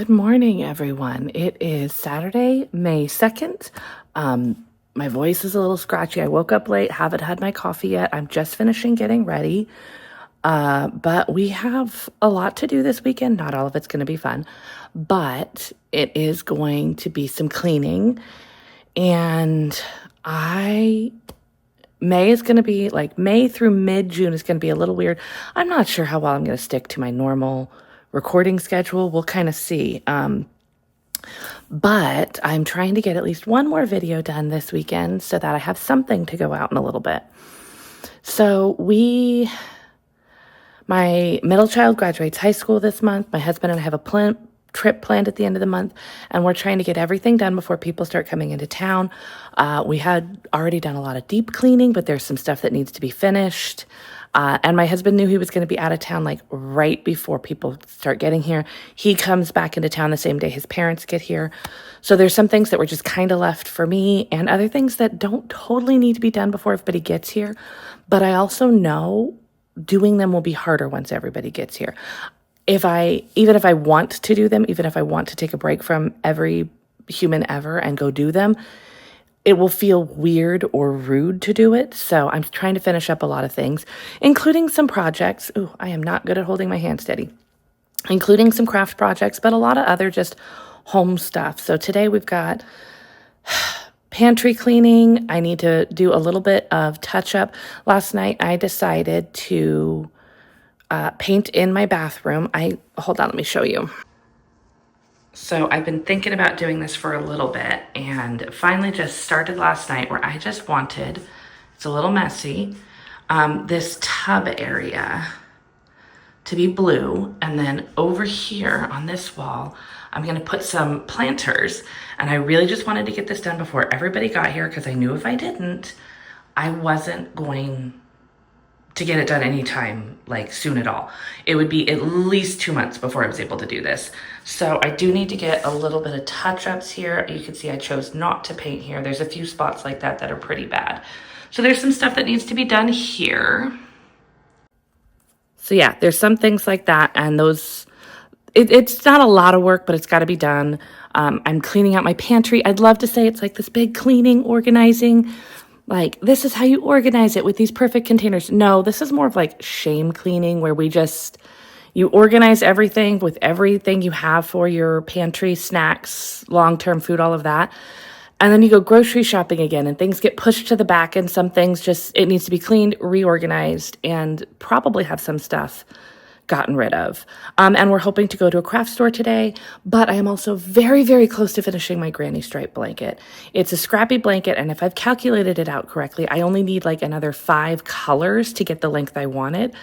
Good morning, everyone. It is Saturday, May 2nd. My voice is a little scratchy. I woke up late, haven't had my coffee yet. I'm just finishing getting ready. But we have a lot to do this weekend. Not all of it's going to be fun, but it is going to be some cleaning. And May is going to be like May through mid-June is going to be a little weird. I'm not sure how well I'm going to stick to my normal recording schedule. We'll kind of see. But I'm trying to get at least one more video done this weekend so that I have something to go out in a little bit. So my middle child graduates high school this month. My husband and I have a trip planned at the end of the month, and we're trying to get everything done before people start coming into town. We had already done a lot of deep cleaning, but there's some stuff that needs to be finished. And my husband knew he was going to be out of town like right before people start getting here. He comes back into town the same day his parents get here. So there's some things that were just kind of left for me and other things that don't totally need to be done before everybody gets here. But I also know doing them will be harder once everybody gets here. Even if I want to do them, even if I want to take a break from every human ever and go do them, it will feel weird or rude to do it. So I'm trying to finish up a lot of things, including some projects. Ooh, I am not good at holding my hand steady. Including some craft projects, but a lot of other just home stuff. So today we've got pantry cleaning. I need to do a little bit of touch up. Last night I decided to paint in my bathroom. Hold on, let me show you. So I've been thinking about doing this for a little bit and finally just started last night where I just wanted, it's a little messy, this tub area to be blue. And then over here on this wall, I'm gonna put some planters. And I really just wanted to get this done before everybody got here because I knew if I didn't, I wasn't going to get it done anytime like soon at all. It would be at least 2 months before I was able to do this. So I do need to get a little bit of touch-ups here. You can see I chose not to paint here. There's a few spots like that that are pretty bad. So there's some stuff that needs to be done here. So yeah, there's some things like that, and it's not a lot of work, but it's got to be done. I'm cleaning out my pantry. I'd love to say it's like this big cleaning, organizing, like this is how you organize it with these perfect containers. No, this is more of like shame cleaning where you organize everything with everything you have for your pantry, snacks, long-term food, all of that. And then you go grocery shopping again and things get pushed to the back and some things it needs to be cleaned, reorganized, and probably have some stuff gotten rid of. And we're hoping to go to a craft store today, but I am also very, very close to finishing my granny stripe blanket. It's a scrappy blanket, and if I've calculated it out correctly, I only need like another 5 colors to get the length I wanted.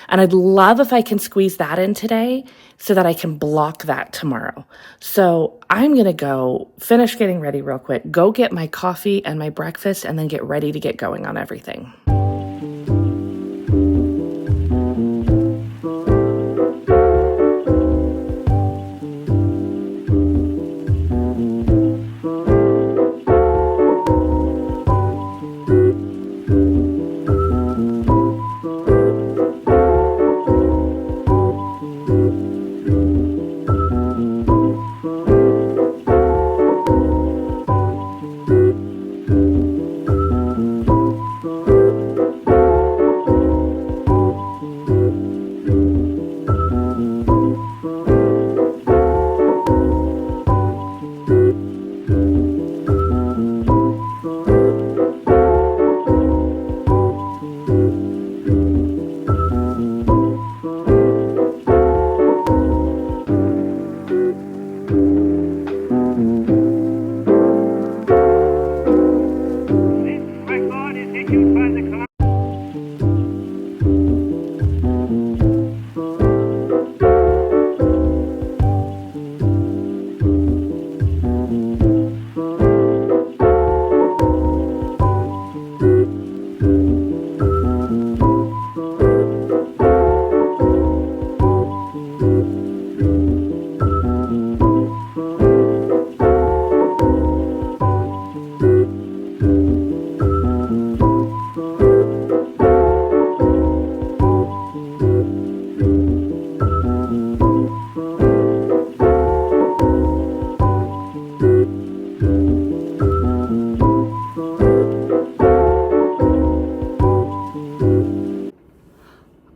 And I'd love if I can squeeze that in today so that I can block that tomorrow. So I'm gonna go finish getting ready real quick, go get my coffee and my breakfast, and then get ready to get going on everything.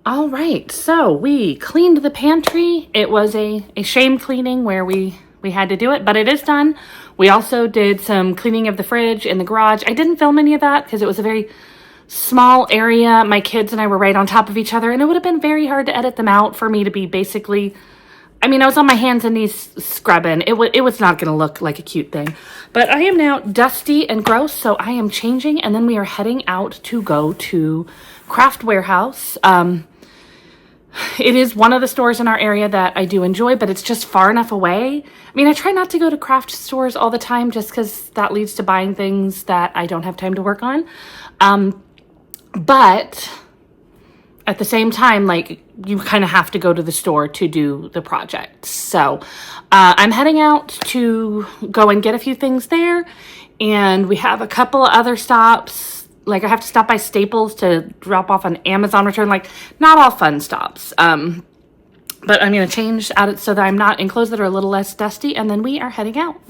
All right, so we cleaned the pantry. It was a shame cleaning where we had to do it, but it is done. We also did some cleaning of the fridge in the garage. I didn't film any of that because it was a very small area. My kids and I were right on top of each other, and it would have been very hard to edit them out for me to be basically, I mean, I was on my hands and knees scrubbing. It was not going to look like a cute thing. But I am now dusty and gross, so I am changing, and then we are heading out to go to Craft Warehouse. It is one of the stores in our area that I do enjoy, but it's just far enough away. I mean, I try not to go to craft stores all the time just because that leads to buying things that I don't have time to work on. But at the same time, like, you kind of have to go to the store to do the project. So I'm heading out to go and get a few things there. And we have a couple of other stops. Like, I have to stop by Staples to drop off an Amazon return. Like, not all fun stops. But I'm going to change out so that I'm not in clothes that are a little less dusty. And then we are heading out.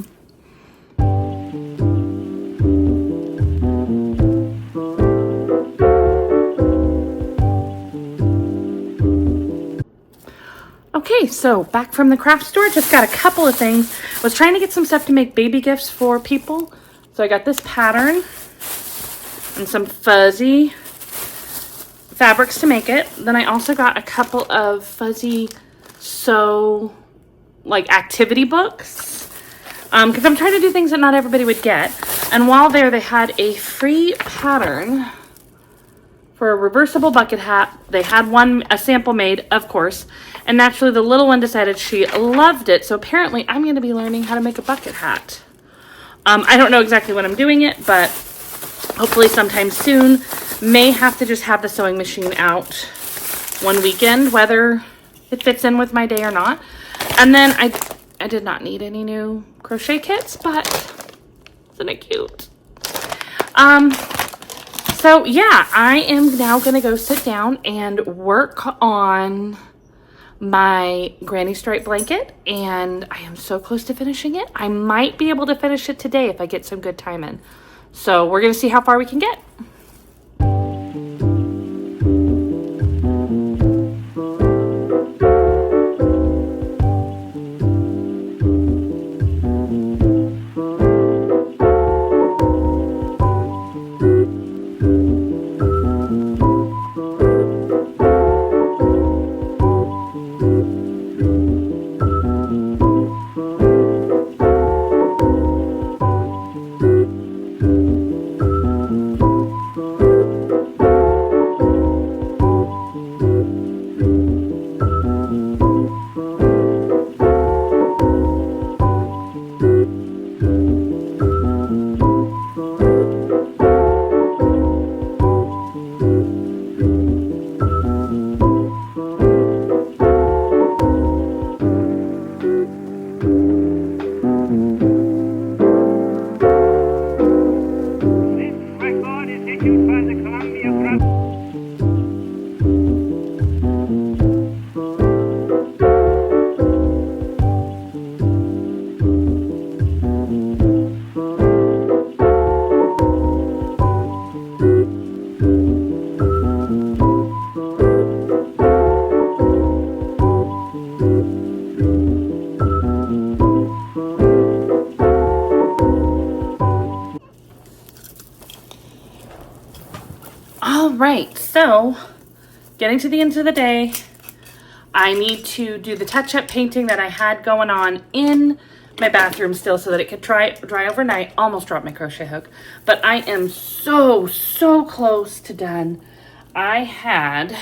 Okay, so back from the craft store. Just got a couple of things. Was trying to get some stuff to make baby gifts for people. So I got this pattern and some fuzzy fabrics to make it. Then I also got a couple of fuzzy like activity books, because I'm trying to do things that not everybody would get. And while there, they had a free pattern for a reversible bucket hat. They had a sample made, of course, and naturally the little one decided she loved it. So apparently I'm going to be learning how to make a bucket hat. I don't know exactly when I'm doing it, but hopefully sometime soon. May have to just have the sewing machine out one weekend, whether it fits in with my day or not. And then I did not need any new crochet kits, but isn't it cute? So yeah, I am now gonna go sit down and work on my granny stripe blanket, and I am so close to finishing it. I might be able to finish it today if I get some good time in. So we're gonna see how far we can get. All right, so getting to the end of the day, I need to do the touch-up painting that I had going on in my bathroom still so that it could dry overnight. Almost dropped my crochet hook, but I am so close to done. I had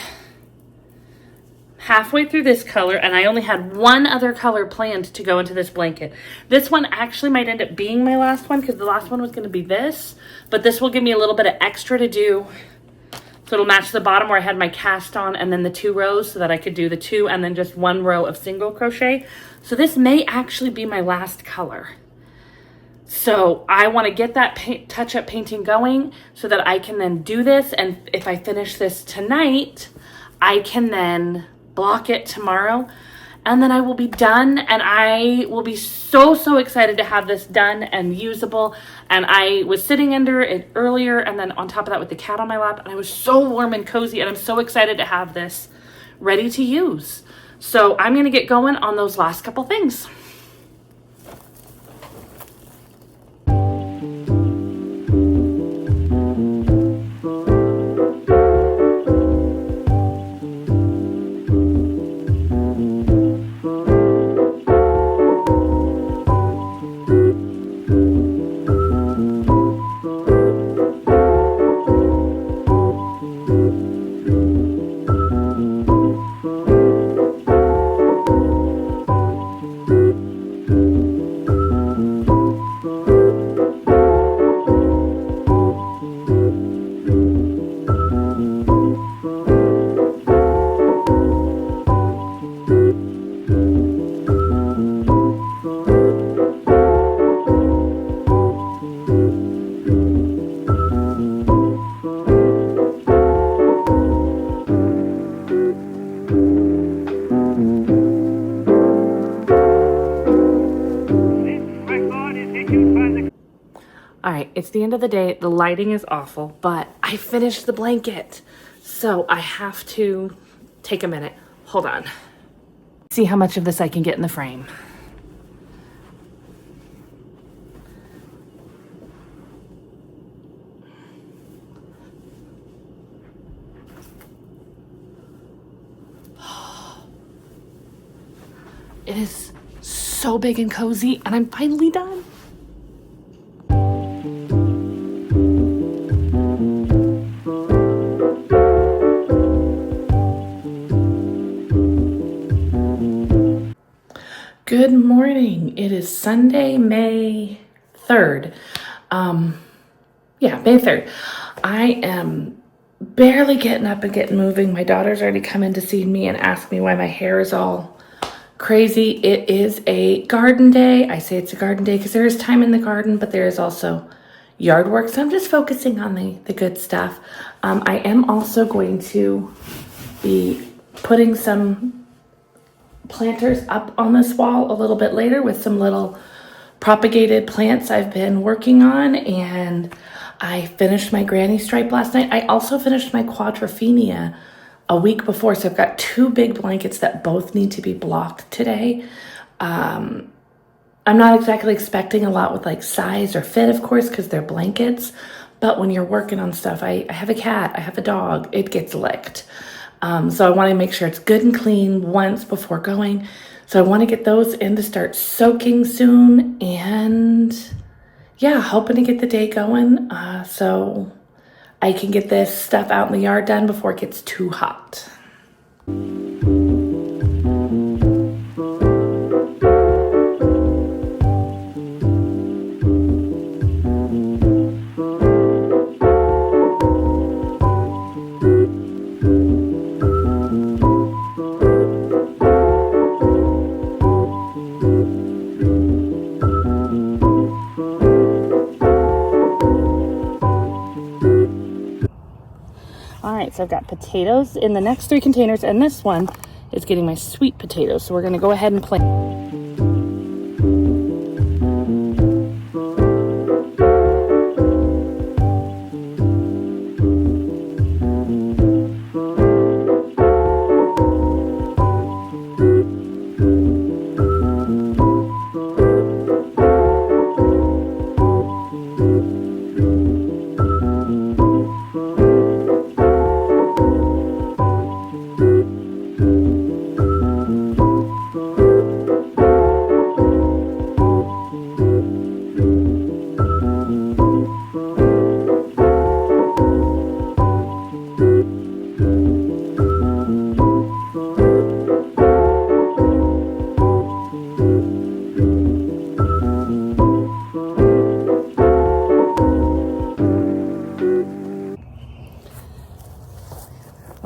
halfway through this color, and I only had one other color planned to go into this blanket. This one actually might end up being my last one because the last one was going to be this, but this will give me a little bit of extra to do. So it'll match the bottom where I had my cast on and then the 2 rows so that I could do the 2 and then just 1 row of single crochet. So this may actually be my last color. So I want to get that touch-up painting going so that I can then do this. And if I finish this tonight, I can then block it tomorrow. And then I will be done, and I will be so excited to have this done and usable. And I was sitting under it earlier, and then on top of that with the cat on my lap, and I was so warm and cozy, and I'm so excited to have this ready to use. So I'm going to get going on those last couple things. All right, it's the end of the day. The lighting is awful, but I finished the blanket. So I have to take a minute. Hold on. See how much of this I can get in the frame. It is so big and cozy, and I'm finally done. Good morning. It is Sunday, May 3rd. May 3rd. I am barely getting up and getting moving. My daughter's already come in to see me and ask me why my hair is all crazy. It is a garden day. I say it's a garden day because there is time in the garden, but there is also yard work. So I'm just focusing on the good stuff. I am also going to be putting some planters up on this wall a little bit later with some little propagated plants I've been working on, and I finished my granny stripe last night. I also finished my quadrophenia a week before, so I've got 2 big blankets that both need to be blocked today. I'm not exactly expecting a lot with like size or fit, of course, because they're blankets, but when you're working on stuff, I have a cat, I have a dog, it gets licked. So I want to make sure it's good and clean once before going. So I want to get those in to start soaking soon, and yeah, hoping to get the day going so I can get this stuff out in the yard done before it gets too hot. So I've got potatoes in the next 3 containers, and this one is getting my sweet potatoes. So we're going to go ahead and plant.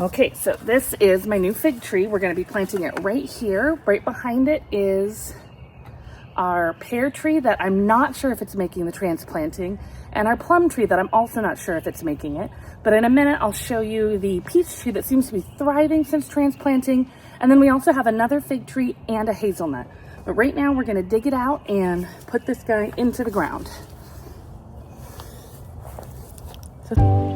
Okay, so this is my new fig tree. We're going to be planting it right here. Right behind it is our pear tree that I'm not sure if it's making the transplanting, and our plum tree that I'm also not sure if it's making it. But in a minute, I'll show you the peach tree that seems to be thriving since transplanting. And then we also have another fig tree and a hazelnut. But right now we're going to dig it out and put this guy into the ground. So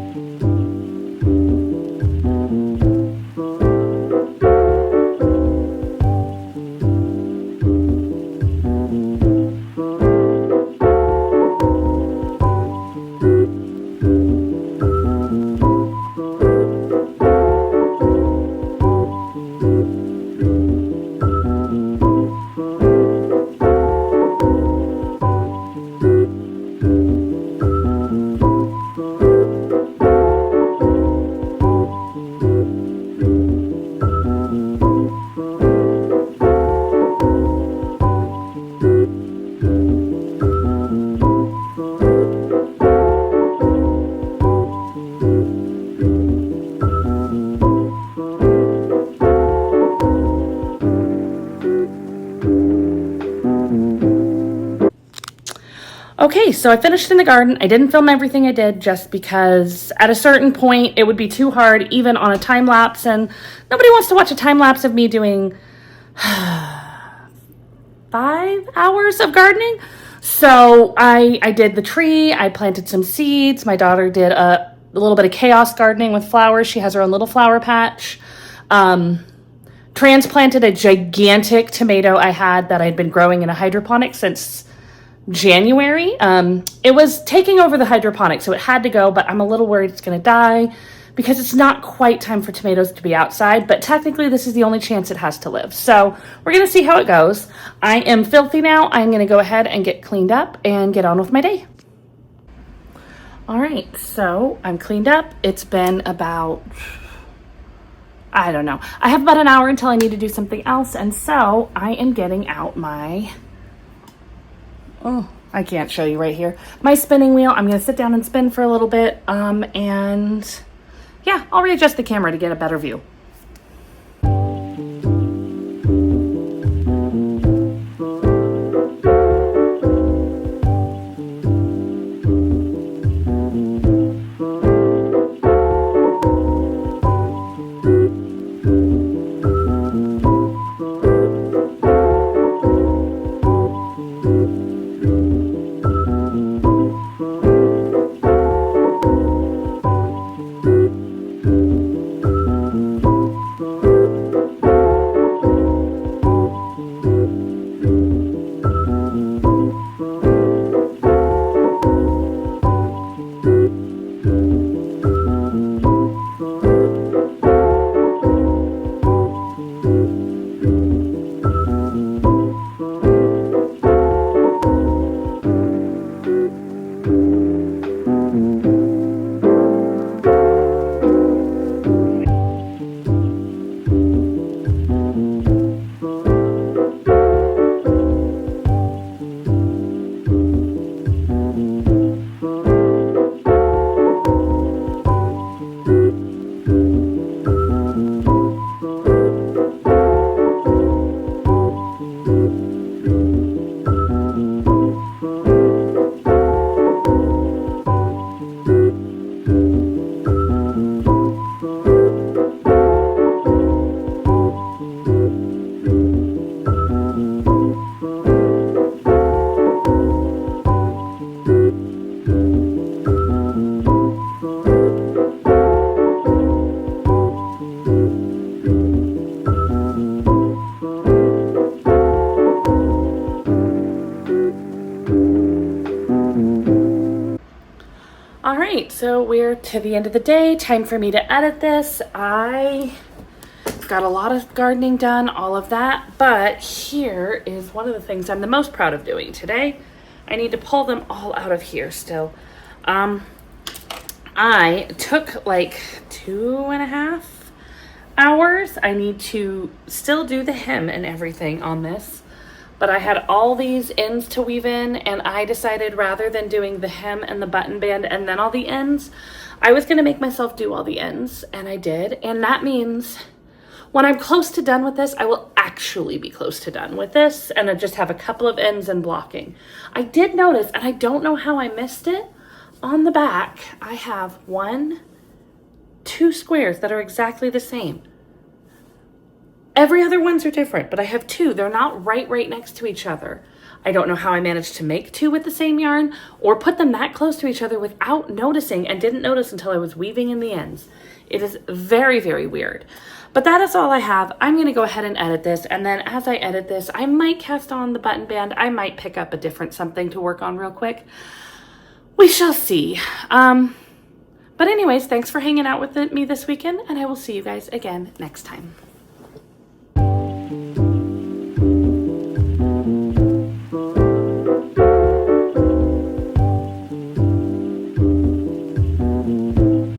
Okay, so I finished in the garden. I didn't film everything I did just because at a certain point it would be too hard even on a time lapse, and nobody wants to watch a time lapse of me doing 5 hours of gardening. So I did the tree, I planted some seeds. My daughter did a little bit of chaos gardening with flowers. She has her own little flower patch. Transplanted a gigantic tomato I had that I'd been growing in a hydroponic since January. It was taking over the hydroponic, so it had to go, but I'm a little worried it's going to die because it's not quite time for tomatoes to be outside, but technically this is the only chance it has to live. So we're going to see how it goes. I am filthy now. I'm going to go ahead and get cleaned up and get on with my day. All right, so I'm cleaned up. It's been about, I don't know. I have about an hour until I need to do something else, and so I am getting out my, I can't show you right here, my spinning wheel. I'm going to sit down and spin for a little bit, and yeah, I'll readjust the camera to get a better view. All right, so we're to the end of the day. Time for me to edit this. I got a lot of gardening done, all of that, but here is one of the things I'm the most proud of doing today. I need to pull them all out of here still. I took like 2.5 hours. I need to still do the hem and everything on this, but I had all these ends to weave in, and I decided rather than doing the hem and the button band and then all the ends, I was going to make myself do all the ends, and I did. And that means when I'm close to done with this, I will actually be close to done with this, and I just have a couple of ends and blocking. I did notice, and I don't know how I missed it, on the back, I have 2 squares that are exactly the same. Every other ones are different, but I have 2. They're not right next to each other. I don't know how I managed to make 2 with the same yarn or put them that close to each other without noticing, and didn't notice until I was weaving in the ends. It is very, very weird. But that is all I have. I'm going to go ahead and edit this, and then as I edit this, I might cast on the button band. I might pick up a different something to work on real quick. We shall see. But anyways, thanks for hanging out with me this weekend, and I will see you guys again next time.